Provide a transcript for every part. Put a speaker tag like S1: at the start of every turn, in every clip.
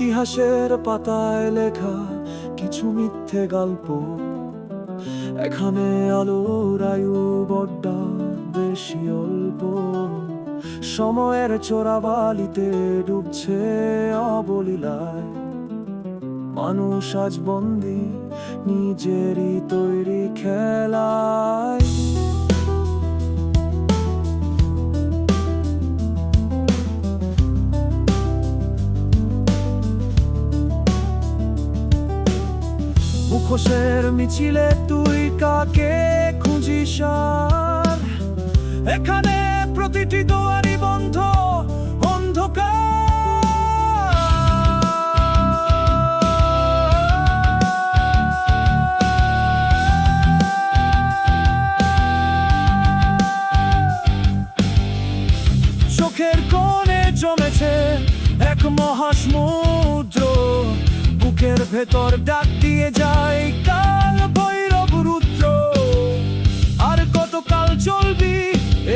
S1: ইতিহাসের পাতায় লেখা কিছু মিথ্যে গল্প। এখানে আলোর আয়ু বড্ড বেশি অল্প। সময়ের চোরাবালিতে ডুবছে অবলীলায়। মানুষ আজ বন্দী নিজেরই তৈরি খেলায়। মুখোশের মিছিলে তুই কাকে খুঁজিস আর? এখানে প্রতিটি দুয়ারই বন্ধ অন্ধকার। চোখের কোণে জমেছে এক মহাসমুদ্র। বুকের ভেতর ডাক দিয়ে যায় কাল ভৈরব রুদ্র। আর কতকাল চলবি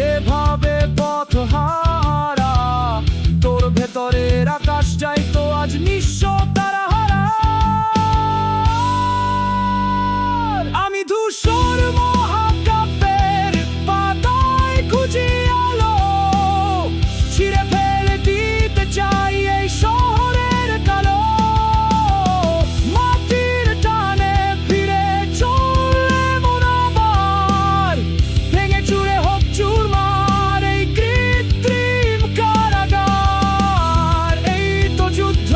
S1: এভাবে পথহারা? তোর ভেতরের আকাশ যাই তো আজ নিঃস্ব তারাহারা। আমি ধূসর মহাকাব্যের পাতায় খুঁজি আলো। ছিঁড়ে ফেলে দিতে চাই এই শহরের কালো। মাটির টানে ফিরে চললে মন আবার। ভেঙে চুরে হোক চুরমার এই কৃত্রিম কারাগার। এই তো যুদ্ধ,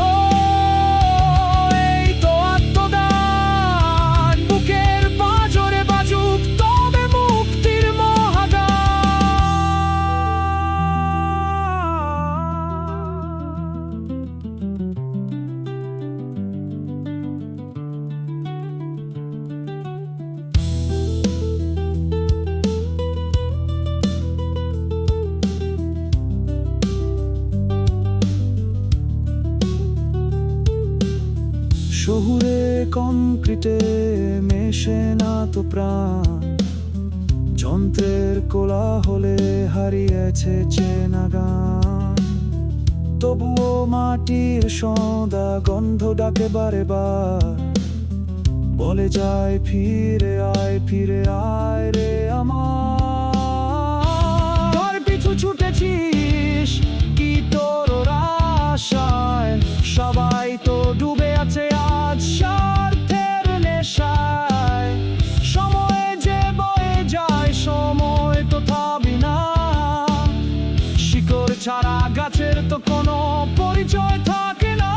S1: এই তো আত্মদান। বুকের পাঁজরে বাজুক তবে মুক্তির মহাগান। শহুরে কংক্রিটে মেশে না তো প্রাণ। যন্ত্রের কোলাহলে হারিয়েছে চেনা গান। তবুও মাটির সদা গন্ধ ডাকে বারে বার। বলে যায় ফিরে আয় রে আমার। ঘর পিছু ছুটেছিস কি তোর আশায়? সবাই তো ডুবে আছে আজ স্বার্থের নেশায়। সময় যে বয়ে যায় সময় তো থামবে না। শিকড় ছাড়া গাছের তো কোনো পরিচয় থাকে না।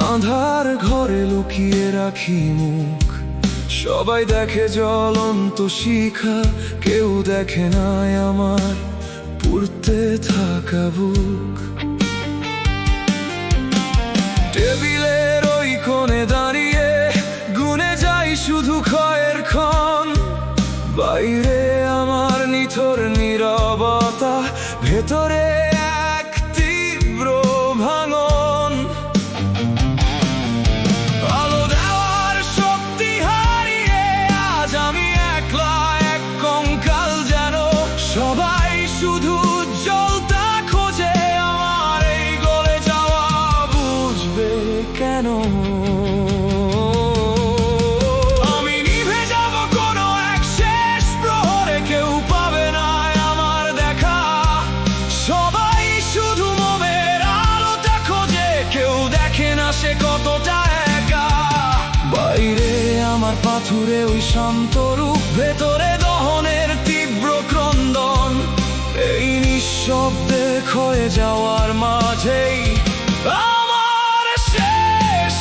S2: আঁধার ঘরে লুকিয়ে রাখি মুখ, সবাই দেখে জ্বলন্ত শিখা, কেউ দেখে নাই আমার পুড়তে থাকা বুক। টেবিলের ওই কোণে দাঁড়িয়ে গুনে যাই শুধু ক্ষয়ের ক্ষণ, বাইরে আমার নিথর নীরবতা, ভেতরে এক তীব্র ভাঙন। আলো দেওয়ার শক্তি হারিয়ে আজ আমি একলা, এক কঙ্কাল যেন। সবাই শুধু জ্বলতা খোঁজে, আমার এই গলে যাওয়া বুঝবে কেন? আমি নিভে যাব কোনো এক শেষ প্রহরে, কেউ পাবে না আমার দেখা। সবাই শুধু মোমের আলোটা খোঁজে, কেউ দেখে না সে কতটা একা। বাইরে আমার পাথুরে ওই শান্ত রূপ, ভেতরে দহনের তীব্র ক্রন্দন। এই নিঃশব্দে ক্ষয়ে যাওয়ার মাঝেই আমার শেষ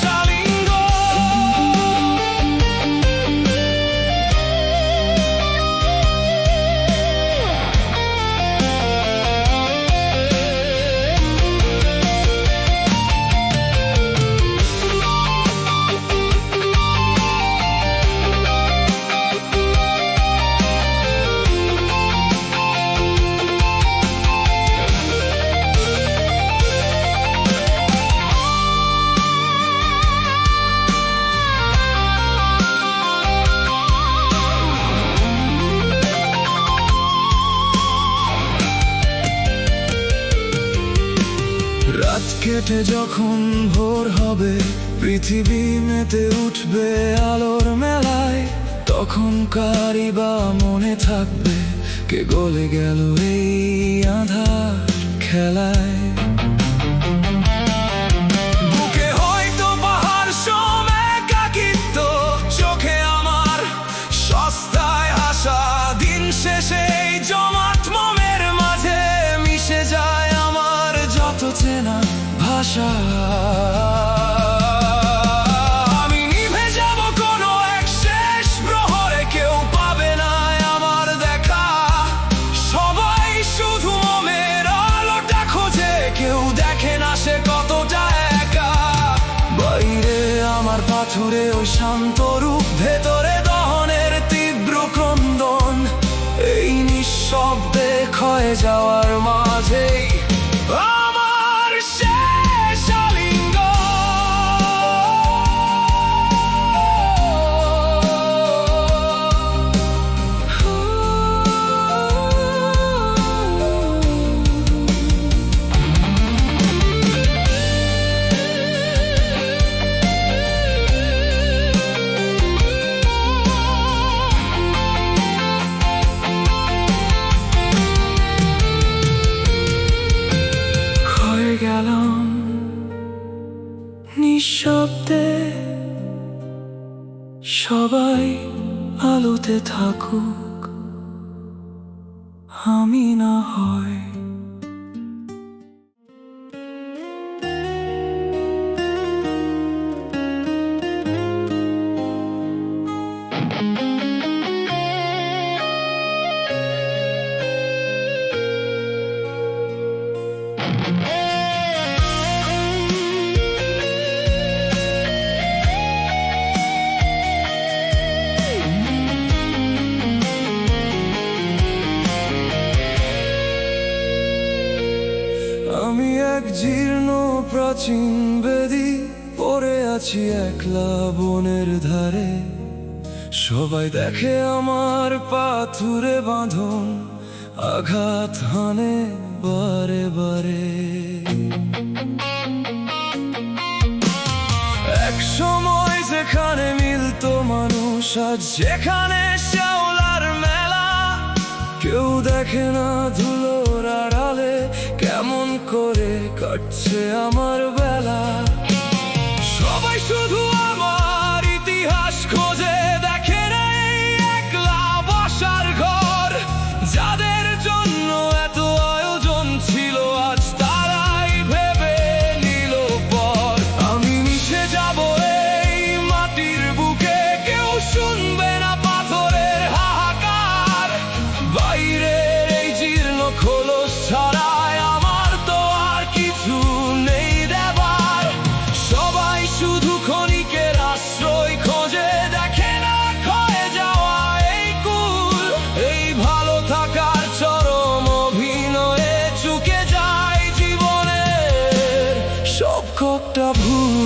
S2: রাত কেটে যখন ভোর হবে, পৃথিবী মেতে উঠবে আলোর মেলায়, তখন কারি বা মনে থাকবে কে গলে গেল এই আঁধার খেলায়। বুকে হয়তো পাহাড় সম একাকিত্ব, চোখে আমার সস্তায় হাসা। দিন শেষে এই জমাট মোমের মাঝে মিশে যায় আমার যত চেনা ভাষা। আমি নিভে যাব কোনো এক শেষ প্রহরে, কেউ পাবে না আমার দেখা। সবাই শুধু মোমের আলোটা খোঁজে, কেউ দেখে না সে কতটা একা। বাইরে আমার পাথুরে ওই শান্ত রূপ, ভেতরে দহনের তীব্র ক্রন্দন। এই নিঃশব্দে ক্ষয়ে যাওয়ার মাঝেই আমার শেষ গেলাম নিঃশব্দে। সবাই আলোতে থাকুক, আমি না হয়। আমি এক জীর্ণ প্রাচীন বেদি, পড়ে আছি একলা বনের ধারে। সবাই দেখে আমার পাথুরে বাঁধন, আঘাত হানে বারে বারে। এক সময় যেখানে মিলতো মানুষ, আজ যেখানে শ্যাওলার মেলা। কেউ দেখে না ধুলোর আড়ালে কেমন করে কাটছে আমার বেলা। সবাই শুধু আমার ইতিহাস খোঁজে, দেখে না এই একলা বসার ঘর। যাদের জন্য এত আয়োজন ছিল, আজ তারাই ভেবে নিল পর। আমি ভুল।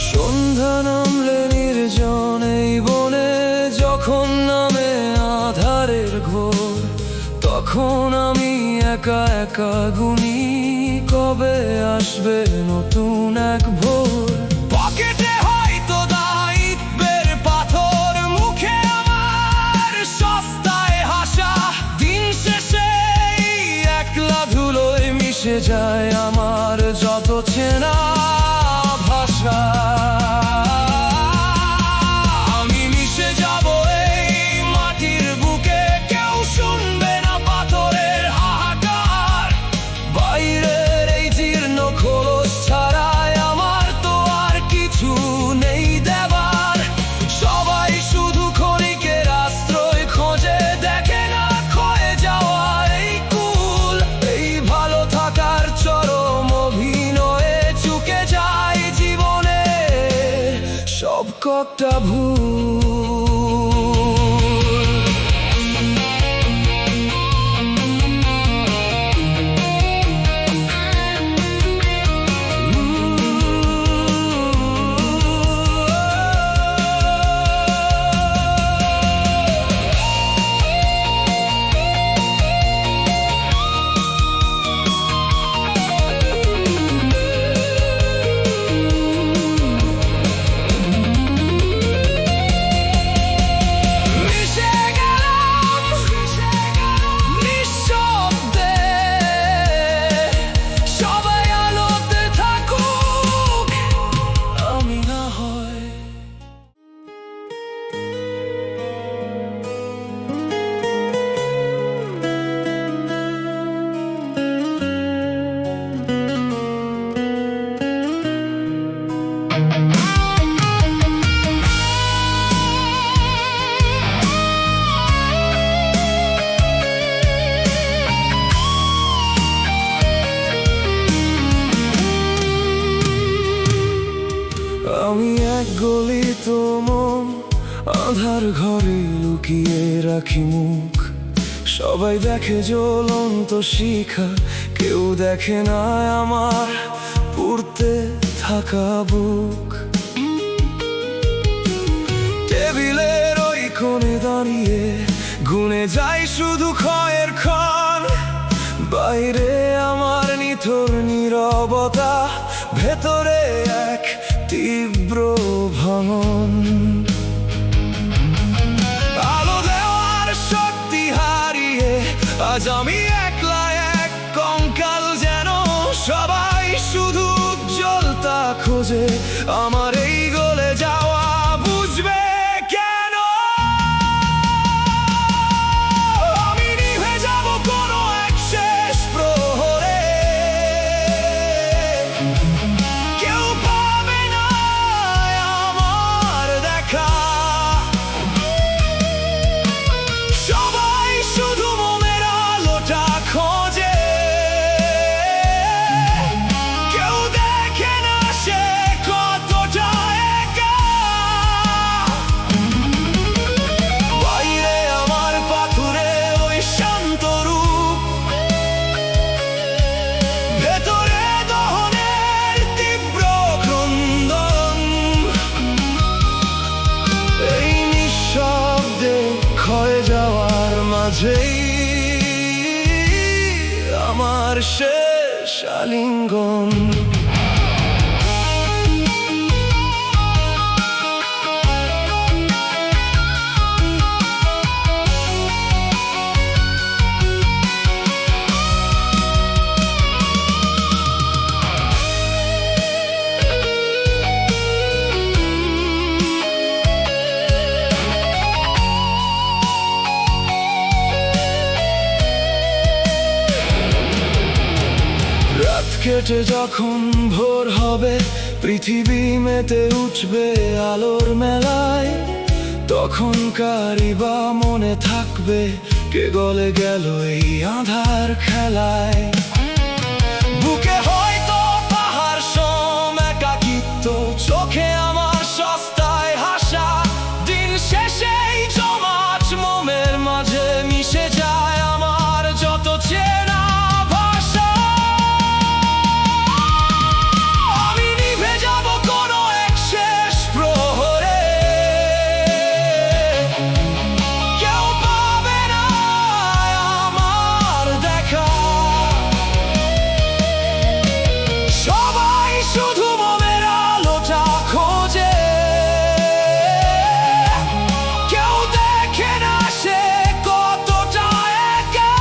S2: সন্ধ্যা নামলে নির্জন এই বনে, যখন নামে আধারের ঘোর, তখন আমি একা একা গুনি কবে আসবে নতুন এক ভোর। পকেটে হয়তো দায়িত্বের পাথর, মুখে আমার সস্তায় হাসা, দিন শেষে এই একলা ধুলোয় মিশে যায় আমার যত চেনা ভাষা। আমি মিশে যাব এই মাটির বুকে, কেউ শুনবে না পাথরের হাহাকার। বাইরের এই জীর্ণ খোলস ছাড়াই আমার তো আর কিছু নেই দেবার। সবাই শুধু ক্ষণিকের আশ্রয় খোঁজে, দেখে না ক্ষয়ে যাওয়া এই কুল। এই ভালো থাকার চরম অভিনয়ে চুকে যায় জীবনে সব কটা ভুল। আমি এক গলিত মন, আধার ঘরে লুকিয়ে রাখি মুখ। সবাই দেখে জ্বলন্ত শিখা, কেউ দেখে না আমার পুড়তে থাকা বুক। টেবিলের ওই কোণে দাঁড়িয়ে গুনে যাই শুধু ক্ষয়ের ক্ষণ। বাইরে আমার নিথর নীরবতা, ভেতরে এক তীব্র ভাঙন। আলো দেওয়ার শক্তি হারিয়ে আজ আমি একলা এক কঙ্কাল যেন। সবাই শুধু উজ্জ্বলতা খোঁজে, আমার এই গলে যাওয়া বুঝবে কেন? আমি নিভে যাব কোনো এক শেষ প্রহরে, কেউ পাবে না আমার দেখা। সবাই শুধু মনের আলোটা খোঁজে, কেউ দেখে না সে কতটা একা। বাইরে আমার পাথুরে ওই শান্ত রূপ, ভেতরে দহনের তীব্র ক্রন্দন। এই নিঃশব্দে ক্ষয়ে যাওয়ার মাঝেই আমার শেষ আলিঙ্গন। কেটে যখন ভোর হবে, পৃথিবী মেতে উঠবে আলোর মেলায়, তখন কারি বা মনে থাকবে কে গলে গেল এই আঁধার খেলায়। বুকে হয়তো পাহাড় সম একাকিত্ব, চোখে আমার সস্তায় হাসা, দিন শেষে এই জমাট মোমের মাঝে মিশে যায় আমার যত চেনা ভাষা। আমি নিভে যাব কোনো এক শেষ প্রহরে, কেউ পাবে না আমার দেখা, সবাই শুধু মোমের আলোটা খোঁজে, কেউ দেখে না সে কতটা একা।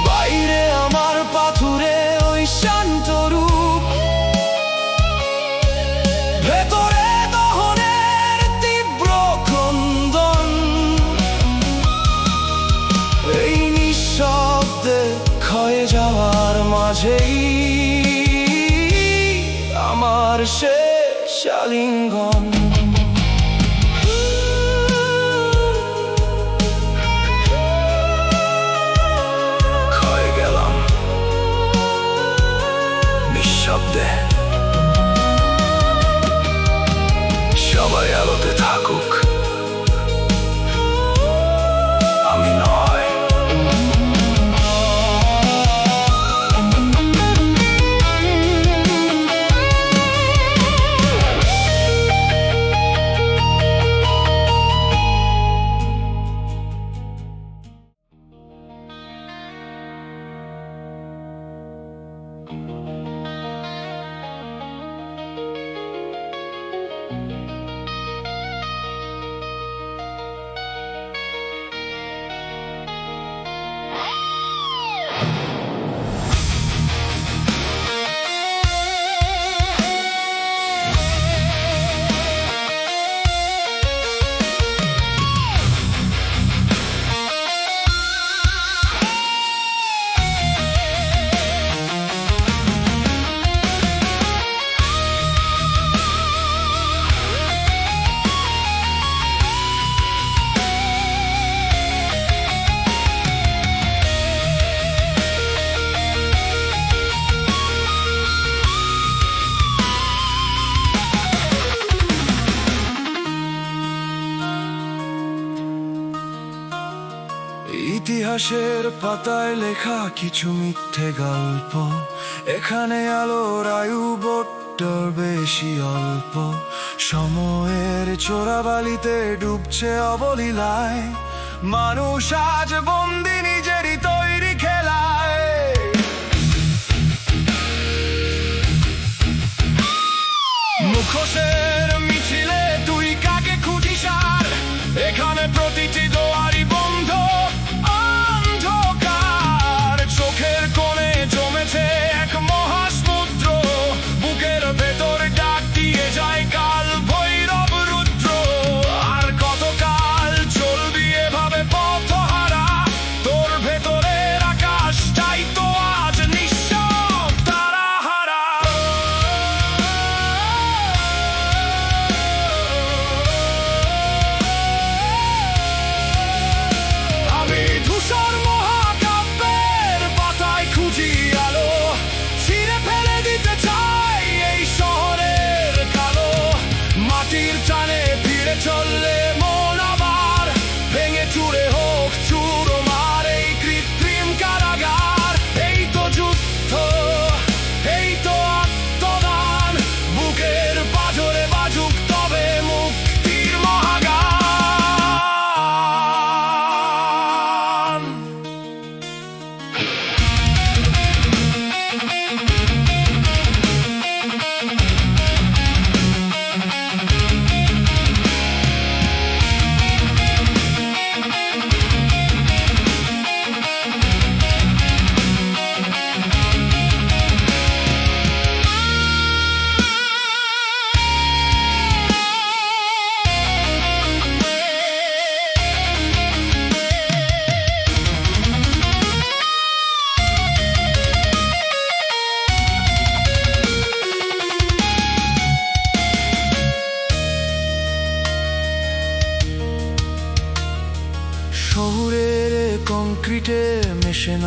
S2: বাইরে আমার পাথুরে ওই শান্ত রূপ, ভেতরে দহনের তীব্র ক্রন্দন, এই নিঃশব্দে ক্ষয়ে যাওয়ার মাঝেই আমার শেষ আলিঙ্গন। ক্ষয়ে গেলাম নিঃশব্দে, সবাই আলোতে থাকুক, আমি নয়। ইতিহাসের পাতায় লেখা কিছু মিথ্যে গল্প, এখানে আলোর আয়ু বড্ডর বেশি অল্প, সময়ের চোরাবালিতে ডুবছে অবলীলায়, মানুষ আজ বন্দি নিজেরই তৈরি খেলায়। মুখোশের মিছিলে তুই কাকে খুঁজিস আর, এখানে প্রতিটি দোয়ারি বন্ধ, অন্ধকার চোখের কোণে জমেছে এক মহাসমুদ্র, বুকের ভেতর ডাক দিয়ে যায় কাল ভৈরব রুদ্র। আর কতকাল চলবি এভাবে পথহারা, তোর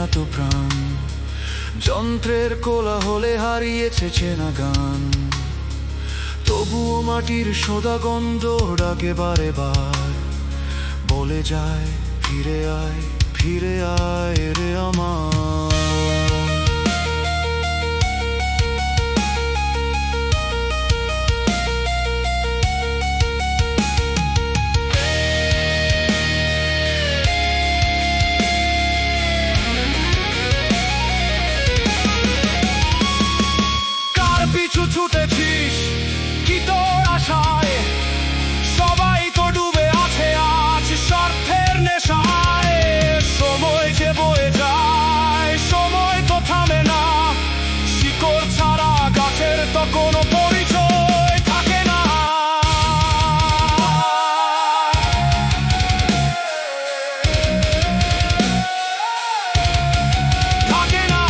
S2: নেহাত প্রাণ, যন্ত্রের কোলাহলে হারিয়েছে চেনা গান। তবুও মাটির সোদা গন্ধ ডাকে বারে বার, বলে যায় ফিরে আয় রে আমার।
S1: পিছু ছুটেছিস কি তোর আশায়? সবাই তো ডুবে আছে আজ স্বার্থের নেশায়। সময় যে বয়ে যায়, সময় তো থামে না। শিকড় ছাড়া গাছের তো কোনো পরিচয় থাকে না। থাকে না।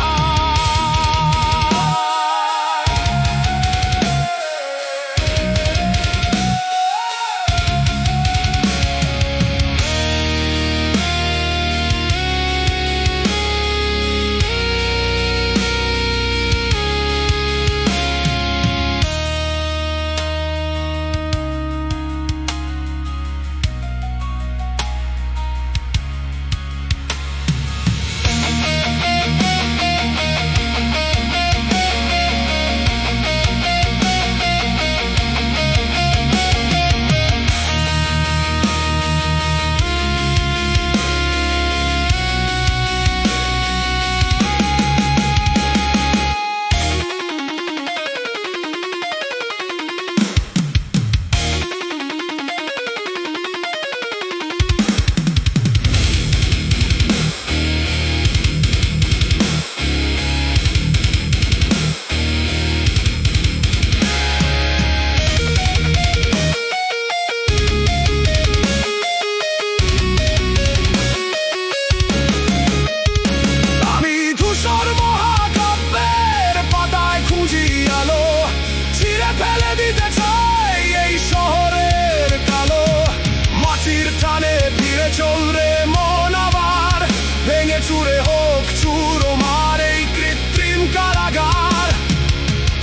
S1: চল রে মন আবার, ভেঙে চুরে হোক চুরমার এই কৃত্রিম কারাগার।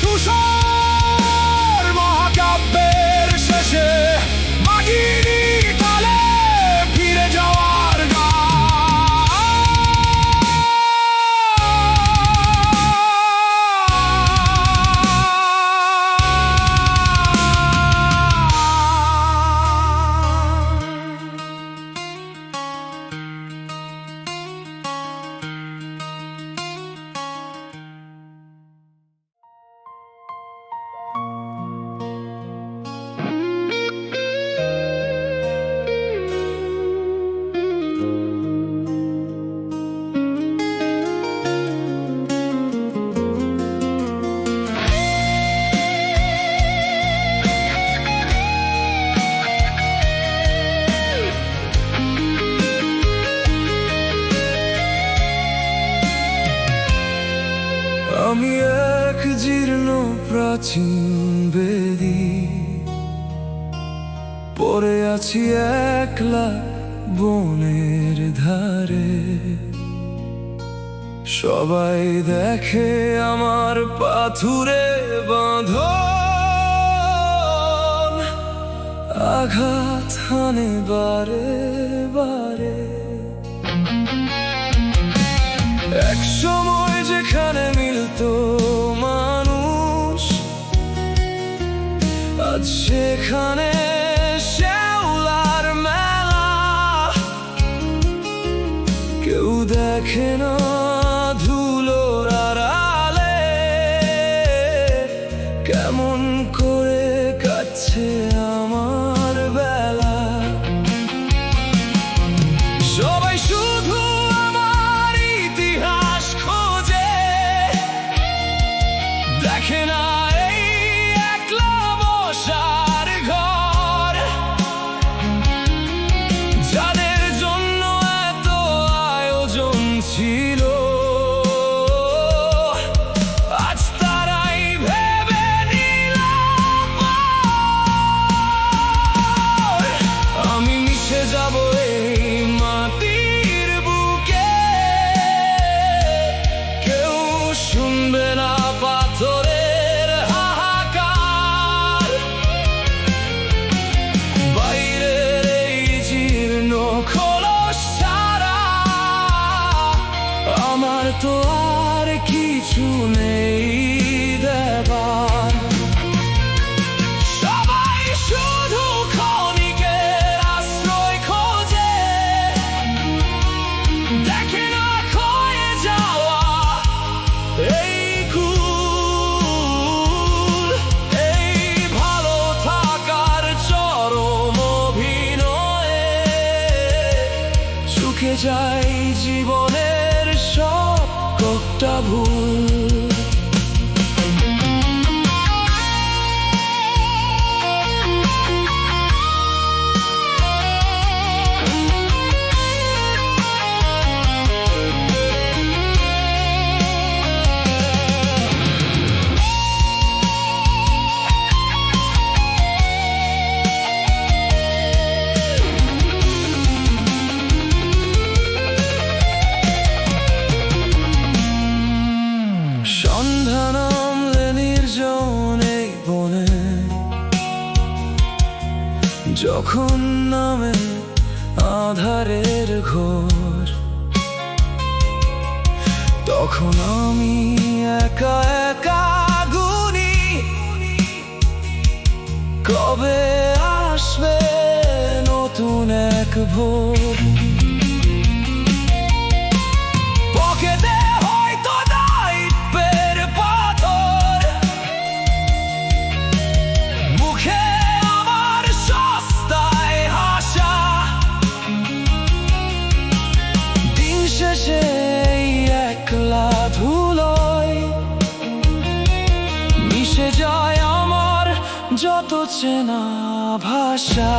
S1: ধূসর মহাকাব্যের শেষে মাগিনী তালে ফিরে যাওয়ার গান।
S2: আমি এক জীর্ণ প্রাচীন বেদি, পড়ে আছি একলা বনের ধারে। সবাই দেখে আমার পাথুরে বাঁধন, আঘাত হানে বারে বারে। এক সময় যেখানে মিলতো মানুষ, আজ সেখানে শ্যাওলার মেলা। কেউ দেখে না ধুলোর আড়ালে কেমন করে কাটছে আমার বেলা। সবাই শুধু আমার ইতিহাস খোঁজে, দেখে না এই একলা বসার ঘর। যাদের জন্য এত আয়োজন ছিল, আজ তারাই ভেবে নিল আমি মিশে যাব এই মাটির বুকে। যায় জীবনের সব কটা ভুল। সন্ধ্যা নামলে নির্জন এই বনে, যখন নামে আধারের ঘোর, তখন আমি একা একা গুনি কবে আসবে নতুন এক ভোর। পকেটে হয়তো দায়িত্বের পাথর, মুখে আমার সস্তায় হাসা, দিন শেষে এই একলা ধুলোয় মিশে যায় আমার যত চেনা ভাষা।